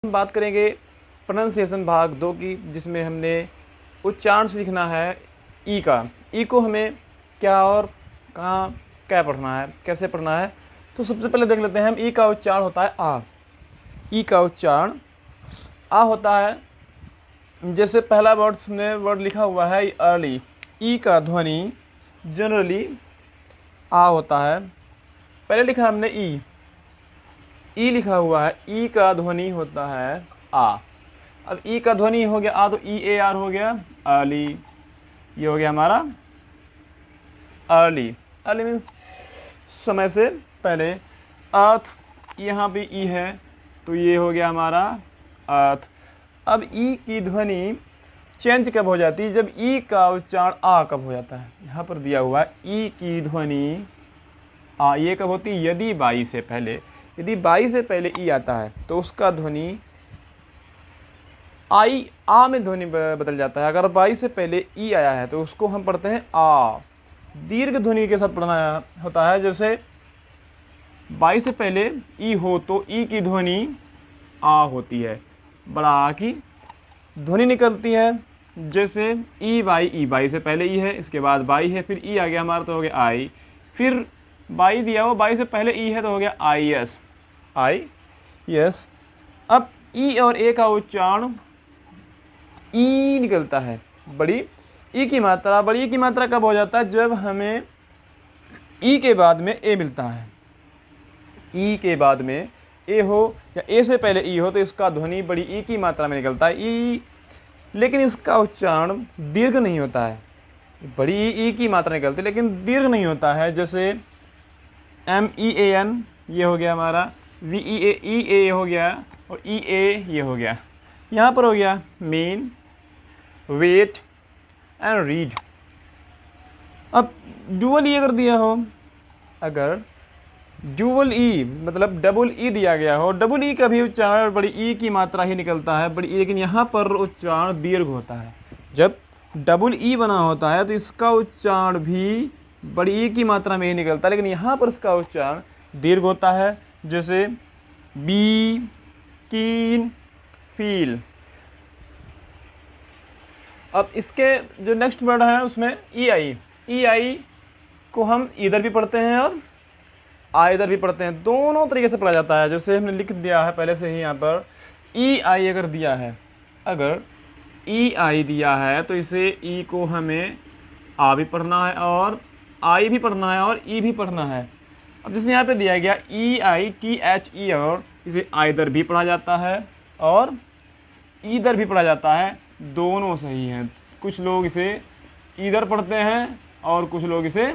हम बात करेंगे प्रोनाउंसिएशन भाग 2 की, जिसमें हमने उच्चारण सीखना है ई का। ई को हमें क्या और कहाँ क्या पढ़ना है, कैसे पढ़ना है। तो सबसे पहले देख लेते हैं हम। ई का उच्चारण होता है आ। ई का उच्चारण आ होता है। जैसे पहला वर्ड लिखा हुआ है अर्ली। ई का ध्वनि जनरली आ होता है। पहले लिखा हमने ई लिखा हुआ है। ई का ध्वनि होता है आ। अब ई का ध्वनि हो गया आ, तो ई ए आर हो गया अर्ली। ये हो गया हमारा अर्ली। अर्ली मीन्स समय से पहले। अर्थ, यहाँ पे ई है तो ये हो गया हमारा अर्थ। अब ई की ध्वनि चेंज कब हो जाती है? जब ई का उच्चारण आ कब हो जाता है? यहाँ पर दिया हुआ है ई की ध्वनि आ। ये कब होती है? यदि बाई से पहले, यदि बाई से पहले ई आता है तो उसका ध्वनि आई आ में ध्वनि बदल जाता है। अगर बाई से पहले ई आया है तो उसको हम पढ़ते हैं आ। दीर्घ ध्वनि के साथ पढ़ना होता है। जैसे बाई से पहले ई हो तो ई की ध्वनि आ होती है। बड़ा आ की ध्वनि निकलती है। जैसे ई बाई से पहले ई है, इसके बाद बाई है, फिर ई आ गया हमारा तो हो गया आई। फिर बाई दिया हो, बाई से पहले ई है तो हो गया आई एस। अब ई और ए का उच्चारण ई निकलता है। बड़ी ई की मात्रा। बड़ी ई की मात्रा कब हो जाता है? जब हमें ई के बाद में ए मिलता है। ई के बाद में ए हो या ए से पहले ई हो तो इसका ध्वनि बड़ी ई की मात्रा में निकलता है ई। लेकिन इसका उच्चारण दीर्घ नहीं होता है। बड़ी ई की मात्रा निकलती है लेकिन दीर्घ नहीं होता है। जैसे MEAN ये हो गया हमारा, VEA हो गया और EA ये हो गया। यहाँ पर हो गया मीन, वेट एंड रीड। अब डुअल ई अगर दिया हो, अगर डुअल ई मतलब डबल ई दिया गया हो, डबल ई का भी उच्चारण बड़ी ई की मात्रा ही निकलता है, बड़ी ई। लेकिन यहाँ पर उच्चारण दीर्घ होता है। जब डबल ई बना होता है तो इसका उच्चारण भी बड़ी ई की मात्रा में ही निकलता है, लेकिन यहाँ पर इसका उच्चारण दीर्घ होता है। जैसे बी, कीन, फील। अब इसके जो नेक्स्ट वर्ड है उसमें ई आई को हम इधर भी पढ़ते हैं और आ इधर भी पढ़ते हैं। दोनों तरीके से पढ़ा जाता है। जैसे हमने लिख दिया है पहले से ही यहाँ पर ई आई अगर दिया है, अगर ई आई दिया है तो इसे ई को हमें आ भी पढ़ना है और आई भी पढ़ना है और ई भी पढ़ना है। अब जैसे यहाँ पे दिया गया EITHE और इसे आइदर भी पढ़ा जाता है और इधर भी पढ़ा जाता है। दोनों सही हैं। कुछ लोग इसे इधर पढ़ते हैं और कुछ लोग इसे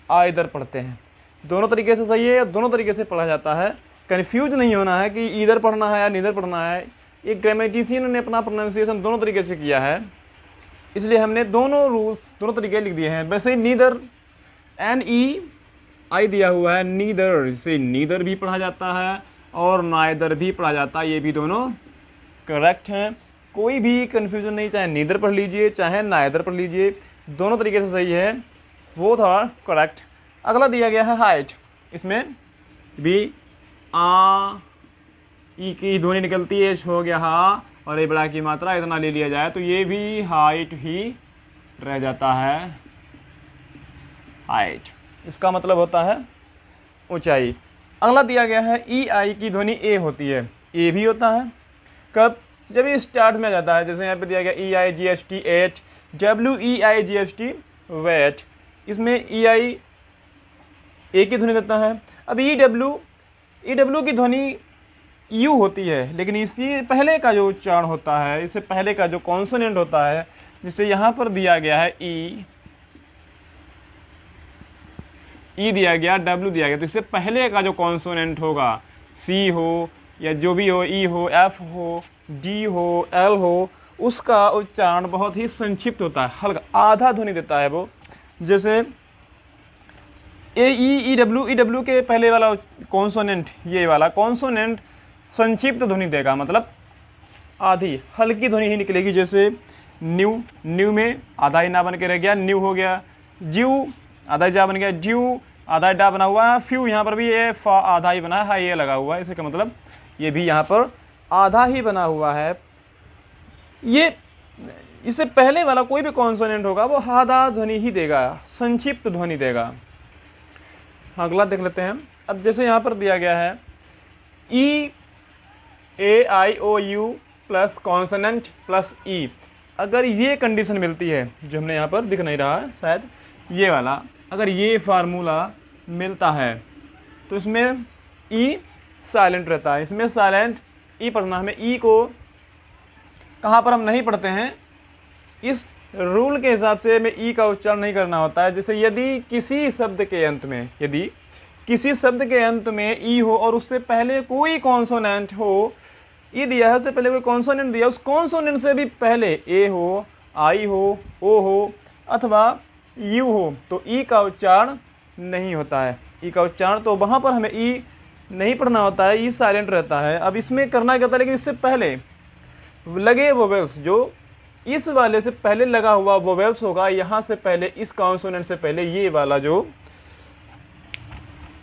आइदर पढ़ते हैं। दोनों तरीके से सही है या दोनों तरीके से पढ़ा जाता है। कन्फ्यूज नहीं होना है कि इधर पढ़ना है या नीधर पढ़ना है। एक ग्रामेटिशियन ने अपना प्रोनाउंसिएशन दोनों तरीके से किया है, इसलिए हमने दोनों रूल्स दोनों तरीके लिख दिए हैं। वैसे ही नीदर NEI दिया हुआ है, नीदर, इसे नीदर भी पढ़ा जाता है और नाइदर भी पढ़ा जाता है। ये भी दोनों करेक्ट हैं। कोई भी कन्फ्यूजन नहीं, चाहे नीदर पढ़ लीजिए चाहे नाइदर पढ़ लीजिए, दोनों तरीके से सही है, वो थोड़ा करेक्ट। अगला दिया गया है हाइट। इसमें भी आ ई की ध्वनि निकलती है, हो गया हा, और ए बड़ा की मात्रा इतना ले लिया जाए तो ये भी हाइट ही रह जाता है। हाइट इसका मतलब होता है ऊंचाई। अगला दिया गया है ई आई की ध्वनि ए होती है। ए भी होता है कब? जब ये स्टार्ट में आ जाता है। जैसे यहाँ पे दिया गया EIGHT 8, WEIGHT वेट। इसमें EI ए की ध्वनि देता है। अब EW की ध्वनि यू होती है, लेकिन इसी पहले का जो उच्चारण होता है, इससे पहले का जो कॉन्सोनेंट होता है, जिसे यहाँ पर दिया गया है ई दिया गया, W दिया गया, तो इससे पहले का जो कॉन्सोनेंट होगा, C हो या जो भी हो, E हो, F हो, D हो, L हो, उसका उच्चारण बहुत ही संक्षिप्त होता है, हल्का आधा ध्वनि देता है वो। जैसे EW के पहले वाला कॉन्सोनेंट, ये वाला कॉन्सोनेंट संक्षिप्त ध्वनि देगा, मतलब आधी हल्की ध्वनि ही निकलेगी। जैसे न्यू में आधा ही ना बन के रह गया, न्यू हो गया। ज्यू आधा ही जा बन गया, ड्यू आधा ही डा बना हुआ है। फ्यू यहाँ पर भी ये फा आधा ही बना है, हाँ ये लगा हुआ है। इसका मतलब ये भी यहाँ पर आधा ही बना हुआ है, ये इससे पहले वाला कोई भी कॉन्सोनेंट होगा वो आधा ध्वनि ही देगा, संक्षिप्त ध्वनि देगा। अगला देख लेते हैं। अब जैसे यहाँ पर दिया गया है ई ए आई ओ यू प्लस कॉन्सोनेंट प्लस ई, अगर ये कंडीशन मिलती है, जो हमने यहाँ पर दिख नहीं रहा है शायद, ये वाला, अगर ये फार्मूला मिलता है तो इसमें ई साइलेंट रहता है। इसमें साइलेंट ई पढ़ना, हमें ई को कहाँ पर हम नहीं पढ़ते हैं, इस रूल के हिसाब से हमें ई का उच्चारण नहीं करना होता है। जैसे यदि किसी शब्द के अंत में, यदि किसी शब्द के अंत में ई हो और उससे पहले कोई कॉन्सोनेंट हो, ई दिया है उससे पहले कोई कॉन्सोनेंट दिया, उस कॉन्सोनेंट से भी पहले ए हो, आई हो, ओ हो अथवा यू हो, तो ई का उच्चारण नहीं होता है। ई का उच्चारण तो वहाँ पर हमें ई नहीं पढ़ना होता है, ई साइलेंट रहता है। अब इसमें करना क्या होता है, लेकिन इससे पहले लगे वोवेल्स, जो इस वाले से पहले लगा हुआ वोवेल्स होगा, यहाँ से पहले, इस कॉन्सोनेंट से पहले ये वाला जो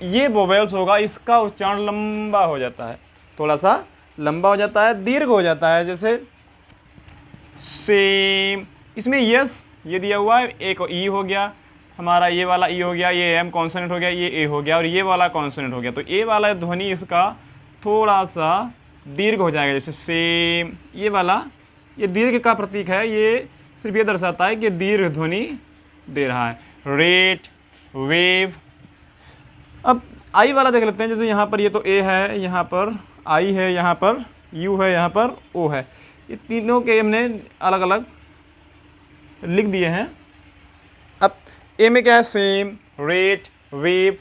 ये वोवेल्स होगा, इसका उच्चारण लंबा हो जाता है, थोड़ा सा लंबा हो जाता है, दीर्घ हो जाता है। जैसे सेम, इसमें यस ये दिया हुआ है, एक ई हो गया हमारा, ये वाला ई हो गया, ये एम कॉन्सोनेंट हो गया, ये ए हो गया और ये वाला कॉन्सोनेंट हो गया, तो ए वाला ध्वनि इसका थोड़ा सा दीर्घ हो जाएगा। जैसे सेम, ये वाला, ये दीर्घ का प्रतीक है, ये सिर्फ ये दर्शाता है कि दीर्घ ध्वनि दे रहा है। Rate, wave. अब आई वाला देख लेते हैं। जैसे यहाँ पर ये तो ए है, यहाँ पर आई है, यहाँ पर यू है, यहाँ पर ओ है, ये तीनों के हमने अलग अलग लिख दिए हैं। अब ए में क्या है, सेम, रेट, वेव।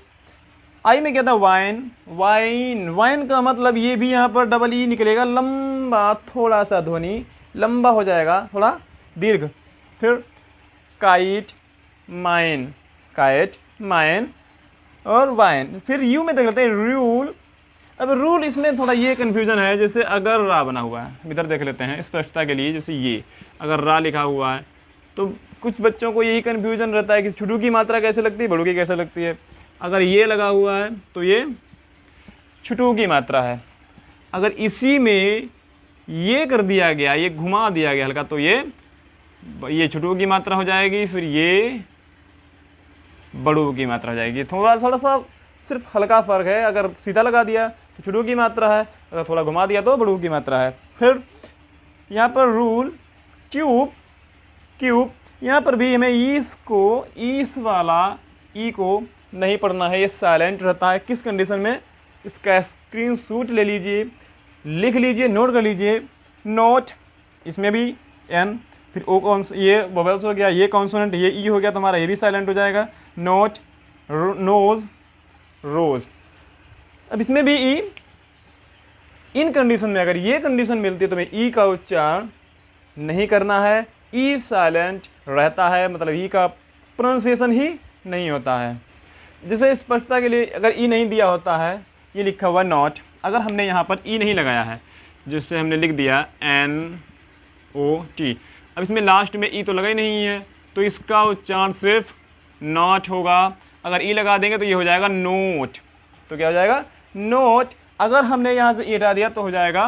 आई में क्या था, वाइन, वाइन। वाइन का मतलब ये भी यहाँ पर डबल ई निकलेगा, लंबा, थोड़ा सा ध्वनि लंबा हो जाएगा, थोड़ा दीर्घ। फिर काइट, माइन, काइट, माइन और वाइन। फिर यू में देख लेते हैं, रूल। अब रूल, इसमें थोड़ा ये कन्फ्यूजन है, जैसे अगर रा बना हुआ है, इधर देख लेते हैं स्पष्टता के लिए। जैसे ये अगर रा लिखा हुआ है तो कुछ बच्चों को यही कन्फ्यूजन रहता है कि छोटू की मात्रा कैसे लगती है, बड़ू की कैसे लगती है। अगर ये लगा हुआ है तो ये छोटू की मात्रा है, अगर इसी में ये कर दिया गया, ये घुमा दिया गया हल्का, तो ये छोटू की मात्रा हो जाएगी, फिर ये बड़ू की मात्रा हो जाएगी। थोड़ा सा सिर्फ हल्का फ़र्क है, अगर सीधा लगा दिया तो छोटू की मात्रा है, अगर थोड़ा घुमा दिया तो बड़ू की मात्रा है। फिर यहाँ पर रूल, ट्यूब, क्यूब, यहाँ पर भी हमें इस वाला ई को नहीं पढ़ना है, ये साइलेंट रहता है। किस कंडीशन में, इसका स्क्रीनशॉट ले लीजिए, लिख लीजिए, नोट कर लीजिए। नोट, इसमें भी एन, फिर ओ कौन, ये वोवेल्स हो गया, ये कॉन्सोनेंट, ये ई हो गया, तुम्हारा ये भी साइलेंट हो जाएगा। नोट, नोज, रोज। अब इसमें भी ई, इन कंडीशन में अगर ये कंडीशन मिलती है तो हमें ई का उच्चारण नहीं करना है, ई साइलेंट रहता है, मतलब ई का प्रोनाउंसिएशन ही नहीं होता है। जैसे स्पष्टता के लिए अगर ई नहीं दिया होता है, ये लिखा हुआ नॉट, अगर हमने यहाँ पर ई नहीं लगाया है, जिससे हमने लिख दिया NOT, अब इसमें लास्ट में ई तो लगा ही नहीं है, तो इसका उच्चारण सिर्फ नॉट होगा। अगर ई लगा देंगे तो ये हो जाएगा नोट, तो क्या हो जाएगा, नोट। अगर हमने यहाँ से ई हटा दिया तो हो जाएगा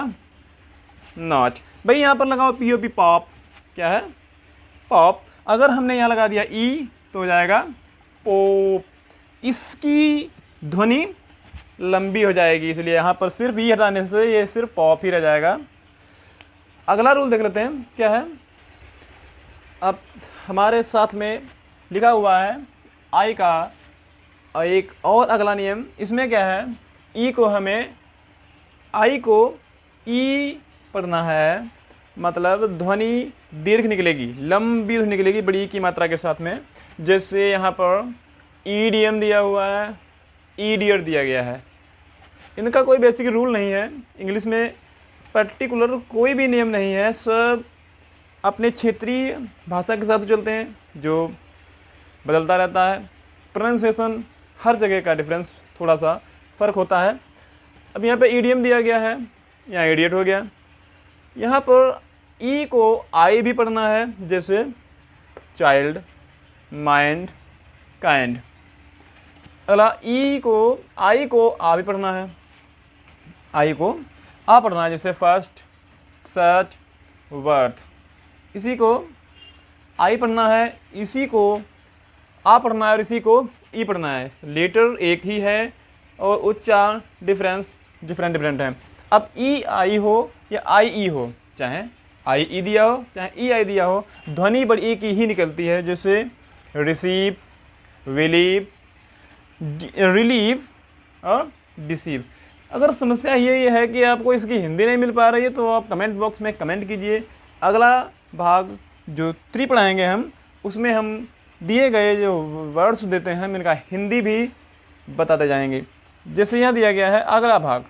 नॉट। भाई यहाँ पर लगाओ POP, पॉप, क्या है, पॉप। अगर हमने यहाँ लगा दिया ई तो हो जाएगा पोप। इसकी ध्वनि लंबी हो जाएगी, इसलिए यहाँ पर सिर्फ ई हटाने से ये सिर्फ पॉप ही रह जाएगा। अगला रूल देख लेते हैं क्या है। अब हमारे साथ में लिखा हुआ है आई का एक और अगला नियम। इसमें क्या है, ई को हमें, आई को ई पढ़ना है, मतलब ध्वनि दीर्घ निकलेगी, लंबी निकलेगी बड़ी की मात्रा के साथ में। जैसे यहाँ पर ईडियम दिया हुआ है, ईडियर दिया गया है। इनका कोई बेसिक रूल नहीं है, इंग्लिश में पर्टिकुलर कोई भी नियम नहीं है, सब अपने क्षेत्रीय भाषा के साथ चलते हैं, जो बदलता रहता है। प्रोनाउंसिएशन हर जगह का डिफरेंस, थोड़ा सा फ़र्क होता है। अब यहाँ पे ईडियम दिया गया है, यहाँ इडियट हो गया। यहाँ पर ई को आई भी पढ़ना है, जैसे चाइल्ड, माइंड, काइंड। अगला ई को, आई को आ भी पढ़ना है, आई को आ पढ़ना है, जैसे फर्स्ट, सर्च, वर्थ। इसी को आई पढ़ना है, इसी को आ पढ़ना है और इसी को ई पढ़ना है। लेटर एक ही है और उच्चारण डिफरेंट है। अब ई आई हो या आई ई हो, चाहे आई ई दिया हो चाहे ई आई दिया हो, ध्वनि बड़ी एक ही निकलती है, जैसे रिसीव, विलीव, रिलीव और डिसीव। अगर समस्या ये है कि आपको इसकी हिंदी नहीं मिल पा रही है तो आप कमेंट बॉक्स में कमेंट कीजिए। अगला भाग जो 3 पढ़ाएंगे हम, उसमें हम दिए गए जो वर्ड्स देते हैं हम इनका हिंदी भी बताते जाएंगे। जैसे यहाँ दिया गया है अगला भाग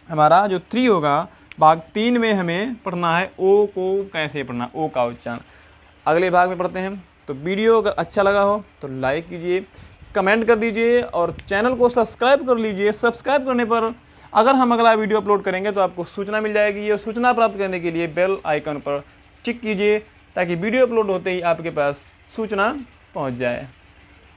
हमारा जो 3 होगा, भाग 3 में हमें पढ़ना है ओ को कैसे पढ़ना, ओ का उच्चारण। अगले भाग में पढ़ते हैं। तो वीडियो अगर अच्छा लगा हो तो लाइक कीजिए, कमेंट कर दीजिए और चैनल को सब्सक्राइब कर लीजिए। सब्सक्राइब करने पर अगर हम अगला वीडियो अपलोड करेंगे तो आपको सूचना मिल जाएगी। और सूचना प्राप्त करने के लिए बेल आइकन पर टिक कीजिए ताकि वीडियो अपलोड होते ही आपके पास सूचना पहुंच जाए।